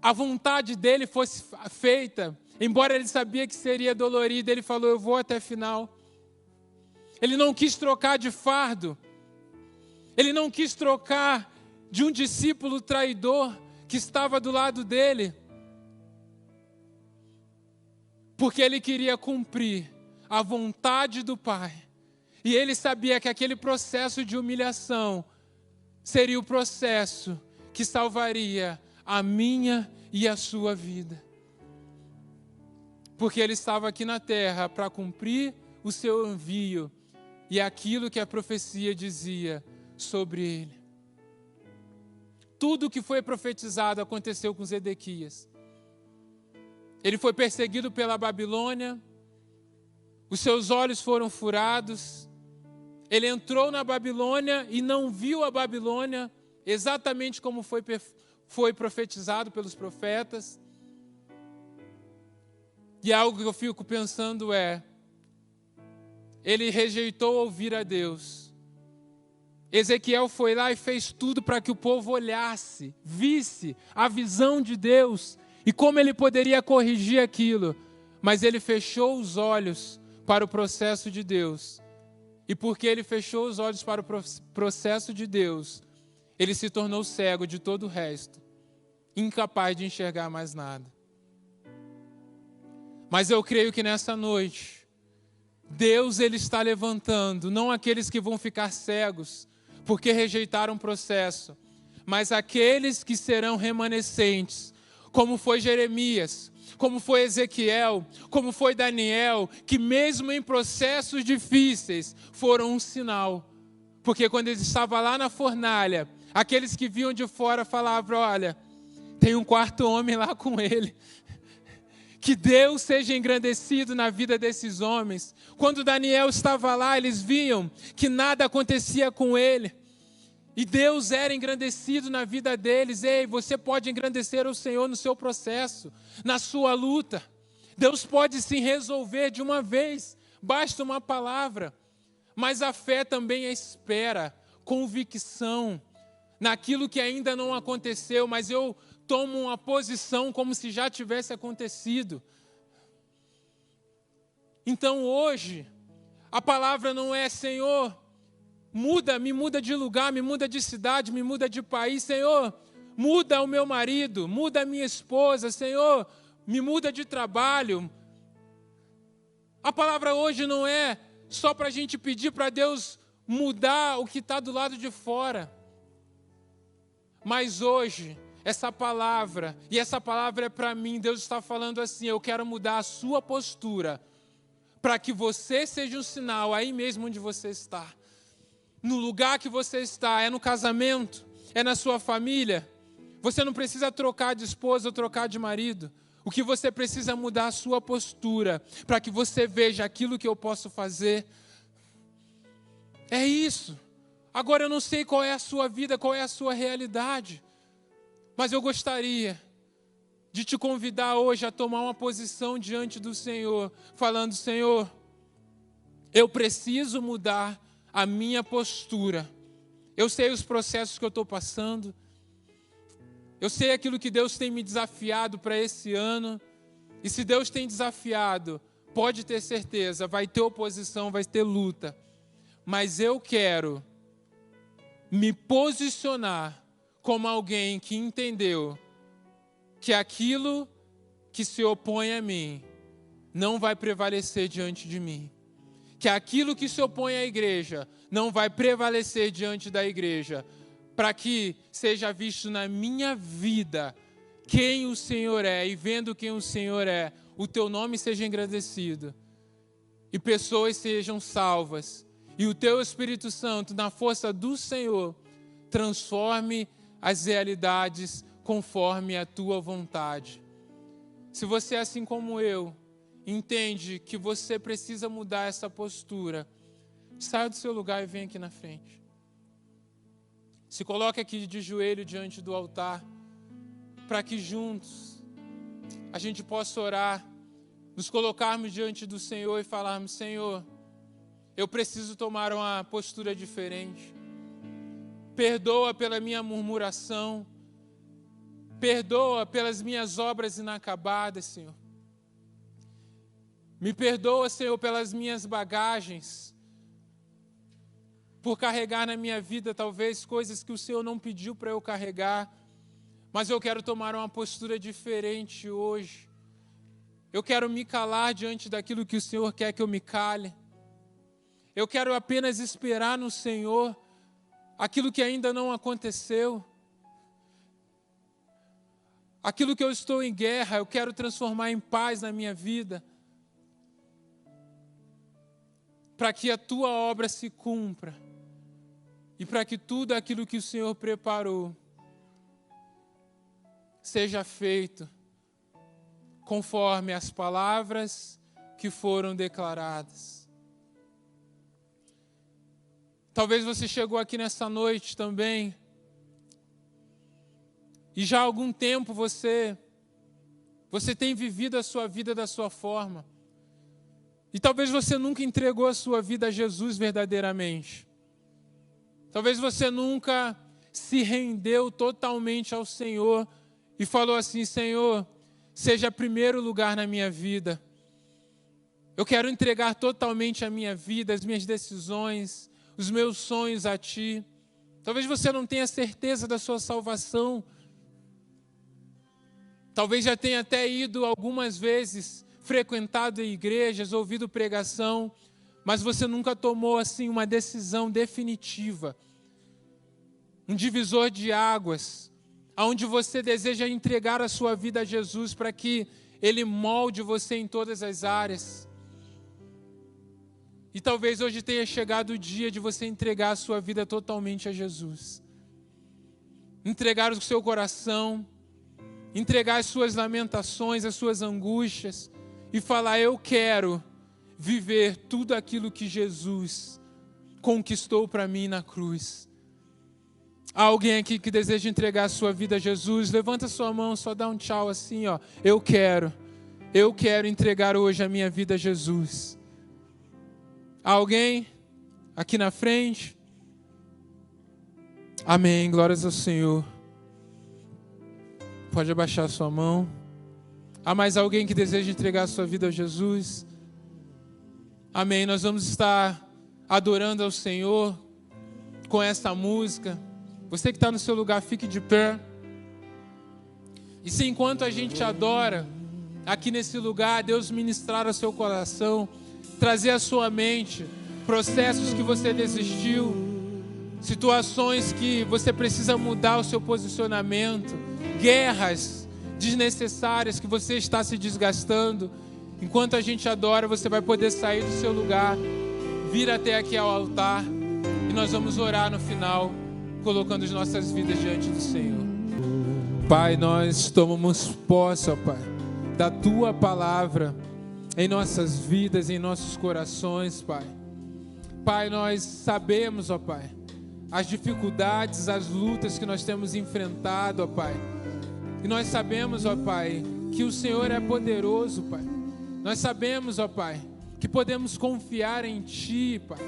a vontade dele fosse feita. Embora ele sabia que seria dolorido, ele falou: eu vou até o final. Ele não quis trocar de fardo. Ele não quis trocar de um discípulo traidor que estava do lado dele, porque ele queria cumprir a vontade do Pai. E ele sabia que aquele processo de humilhação seria o processo que salvaria a minha e a sua vida. Porque ele estava aqui na terra para cumprir o seu envio e aquilo que a profecia dizia sobre ele. Tudo o que foi profetizado aconteceu com Zedequias. Ele foi perseguido pela Babilônia, os seus olhos foram furados, ele entrou na Babilônia e não viu a Babilônia exatamente como foi profetizado pelos profetas. E algo que eu fico pensando ele rejeitou ouvir a Deus. Ezequiel foi lá e fez tudo para que o povo olhasse, visse a visão de Deus e como ele poderia corrigir aquilo. Mas ele fechou os olhos para o processo de Deus. E porque ele fechou os olhos para o processo de Deus, ele se tornou cego de todo o resto, incapaz de enxergar mais nada. Mas eu creio que nessa noite, Deus ele está levantando, não aqueles que vão ficar cegos, porque rejeitaram o processo, mas aqueles que serão remanescentes, como foi Jeremias, como foi Ezequiel, como foi Daniel, que mesmo em processos difíceis foram um sinal. Porque quando eles estavam lá na fornalha, aqueles que viam de fora falavam, olha, tem um quarto homem lá com ele. Que Deus seja engrandecido na vida desses homens. Quando Daniel estava lá, eles viam que nada acontecia com ele. E Deus era engrandecido na vida deles. Ei, você pode engrandecer o Senhor no seu processo, na sua luta. Deus pode sim resolver de uma vez. Basta uma palavra. Mas a fé também é espera, convicção naquilo que ainda não aconteceu, mas eu tomo uma posição como se já tivesse acontecido. Então hoje, a palavra não é, Senhor, me muda de lugar, me muda de cidade, me muda de país, Senhor, muda o meu marido, muda a minha esposa, Senhor, me muda de trabalho. A palavra hoje não é só para a gente pedir para Deus mudar o que está do lado de fora. Mas hoje, essa palavra é para mim, Deus está falando assim, eu quero mudar a sua postura, para que você seja um sinal aí mesmo onde você está. No lugar que você está, é no casamento, é na sua família. Você não precisa trocar de esposa ou trocar de marido. O que você precisa é mudar a sua postura, para que você veja aquilo que eu posso fazer. É isso. Agora eu não sei qual é a sua vida, qual é a sua realidade. Mas eu gostaria de te convidar hoje a tomar uma posição diante do Senhor, falando, Senhor, eu preciso mudar a minha postura. Eu sei os processos que eu estou passando. Eu sei aquilo que Deus tem me desafiado para esse ano. E se Deus tem desafiado, pode ter certeza, vai ter oposição, vai ter luta. Mas eu quero me posicionar como alguém que entendeu que aquilo que se opõe a mim não vai prevalecer diante de mim. Que aquilo que se opõe à igreja não vai prevalecer diante da igreja. Para que seja visto na minha vida quem o Senhor é. E vendo quem o Senhor é, o teu nome seja engrandecido. E pessoas sejam salvas. E o teu Espírito Santo, na força do Senhor, transforme as realidades conforme a tua vontade. Se você, assim como eu, entende que você precisa mudar essa postura, saia do seu lugar e venha aqui na frente. Se coloque aqui de joelho diante do altar, para que juntos a gente possa orar, nos colocarmos diante do Senhor e falarmos, Senhor, eu preciso tomar uma postura diferente. Perdoa pela minha murmuração. Perdoa pelas minhas obras inacabadas, Senhor. Me perdoa, Senhor, pelas minhas bagagens. Por carregar na minha vida, talvez, coisas que o Senhor não pediu para eu carregar. Mas eu quero tomar uma postura diferente hoje. Eu quero me calar diante daquilo que o Senhor quer que eu me cale. Eu quero apenas esperar no Senhor aquilo que ainda não aconteceu. Aquilo que eu estou em guerra, eu quero transformar em paz na minha vida. Para que a tua obra se cumpra. E para que tudo aquilo que o Senhor preparou seja feito conforme as palavras que foram declaradas. Talvez você chegou aqui nessa noite também, e já há algum tempo você tem vivido a sua vida da sua forma. E talvez você nunca entregou a sua vida a Jesus verdadeiramente. Talvez você nunca se rendeu totalmente ao Senhor e falou assim: Senhor, seja primeiro lugar na minha vida. Eu quero entregar totalmente a minha vida, as minhas decisões, os meus sonhos a Ti. Talvez você não tenha certeza da sua salvação. Talvez já tenha até ido algumas vezes, frequentado igrejas, ouvido pregação, mas você nunca tomou assim uma decisão definitiva, um divisor de águas, aonde você deseja entregar a sua vida a Jesus para que Ele molde você em todas as áreas. E talvez hoje tenha chegado o dia de você entregar a sua vida totalmente a Jesus. Entregar o seu coração, entregar as suas lamentações, as suas angústias e falar: eu quero viver tudo aquilo que Jesus conquistou para mim na cruz. Há alguém aqui que deseja entregar a sua vida a Jesus? Levanta a sua mão, só dá um tchau assim, ó. Eu quero entregar hoje a minha vida a Jesus. Há alguém aqui na frente? Amém, glórias ao Senhor. Pode abaixar a sua mão. Há mais alguém que deseja entregar a sua vida a Jesus? Amém. Nós vamos estar adorando ao Senhor com essa música. Você que está no seu lugar, fique de pé. E se enquanto a gente adora aqui nesse lugar, Deus ministrar ao seu coração, trazer à sua mente processos que você desistiu, situações que você precisa mudar o seu posicionamento, guerras desnecessárias que você está se desgastando. Enquanto a gente adora, você vai poder sair do seu lugar, vir até aqui ao altar e nós vamos orar no final, colocando as nossas vidas diante do Senhor. Pai, nós tomamos posse, ó Pai, da Tua palavra em nossas vidas, em nossos corações, Pai. Pai, nós sabemos, ó Pai, as dificuldades, as lutas que nós temos enfrentado, ó Pai. E nós sabemos, ó Pai, que o Senhor é poderoso, Pai. Nós sabemos, ó Pai, que podemos confiar em Ti, Pai.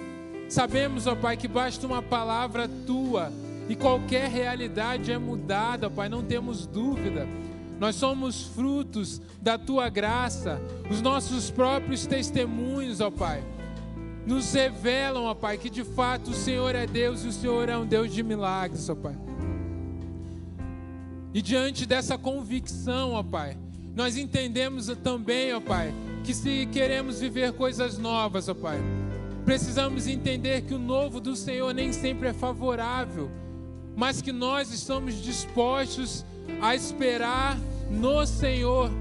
Sabemos, ó Pai, que basta uma palavra Tua e qualquer realidade é mudada, ó Pai, não temos dúvida. Nós somos frutos da Tua graça. Os nossos próprios testemunhos, ó Pai, nos revelam, ó Pai, que de fato o Senhor é Deus e o Senhor é um Deus de milagres, ó Pai. E diante dessa convicção, ó Pai, nós entendemos também, ó Pai, que se queremos viver coisas novas, ó Pai, precisamos entender que o novo do Senhor nem sempre é favorável, mas que nós estamos dispostos a esperar no Senhor.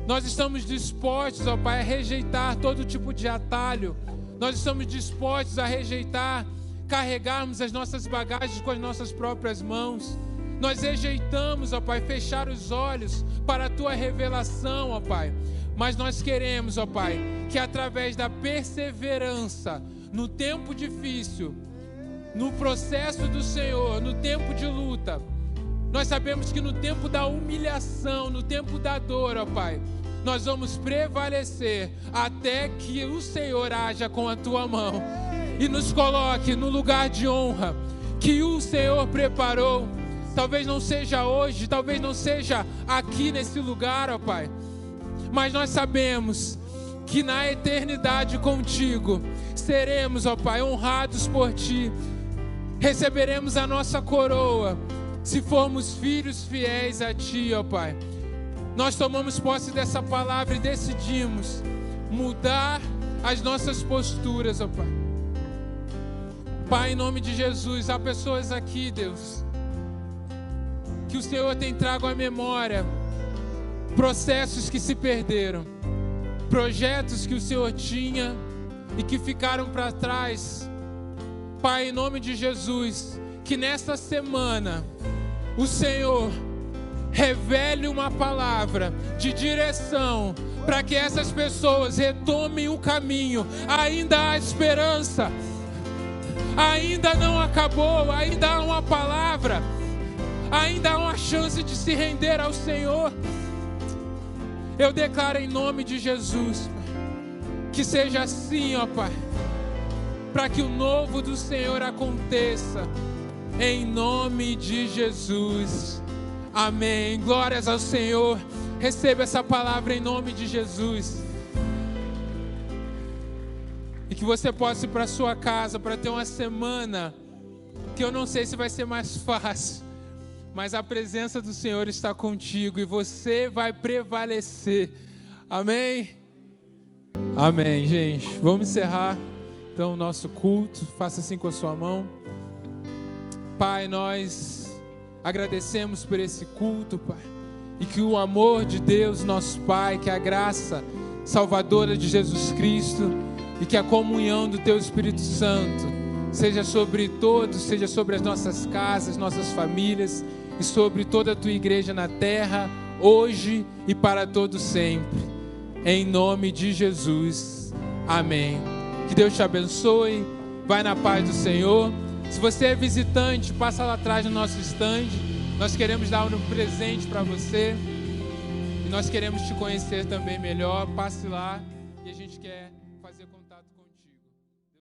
Nós estamos dispostos, ó Pai, a rejeitar todo tipo de atalho. Nós estamos dispostos a rejeitar, carregarmos as nossas bagagens com as nossas próprias mãos. Nós rejeitamos, ó Pai, fechar os olhos para a Tua revelação, ó Pai. Mas nós queremos, ó Pai, que através da perseverança, no tempo difícil, no processo do Senhor, no tempo de luta, nós sabemos que no tempo da humilhação, no tempo da dor, ó Pai, nós vamos prevalecer até que o Senhor haja com a Tua mão e nos coloque no lugar de honra que o Senhor preparou. Talvez não seja hoje, talvez não seja aqui nesse lugar, ó Pai, mas nós sabemos que na eternidade contigo seremos, ó Pai, honrados por Ti, receberemos a nossa coroa se formos filhos fiéis a Ti, ó Pai. Nós tomamos posse dessa palavra e decidimos mudar as nossas posturas, ó Pai. Pai, em nome de Jesus, há pessoas aqui, Deus, que o Senhor tem trago à memória processos que se perderam, projetos que o Senhor tinha e que ficaram para trás. Pai, em nome de Jesus, que nesta semana o Senhor revele uma palavra de direção para que essas pessoas retomem o caminho. Ainda há esperança, ainda não acabou, ainda há uma palavra, ainda há uma chance de se render ao Senhor. Eu declaro em nome de Jesus, que seja assim, ó Pai, para que o novo do Senhor aconteça, em nome de Jesus. Amém. Glórias ao Senhor. Receba essa palavra em nome de Jesus. E que você possa ir para a sua casa para ter uma semana que eu não sei se vai ser mais fácil, mas a presença do Senhor está contigo e você vai prevalecer. Amém? Amém, gente. Vamos encerrar então o nosso culto. Faça assim com a sua mão. Pai, nós agradecemos por esse culto, Pai. E que o amor de Deus, nosso Pai, que a graça salvadora de Jesus Cristo e que a comunhão do Teu Espírito Santo seja sobre todos, seja sobre as nossas casas, nossas famílias e sobre toda a Tua igreja na terra, hoje e para todo sempre. Em nome de Jesus. Amém. Que Deus te abençoe. Vai na paz do Senhor. Se você é visitante, passa lá atrás no nosso stand. Nós queremos dar um presente para você. E nós queremos te conhecer também melhor. Passe lá e a gente quer fazer contato com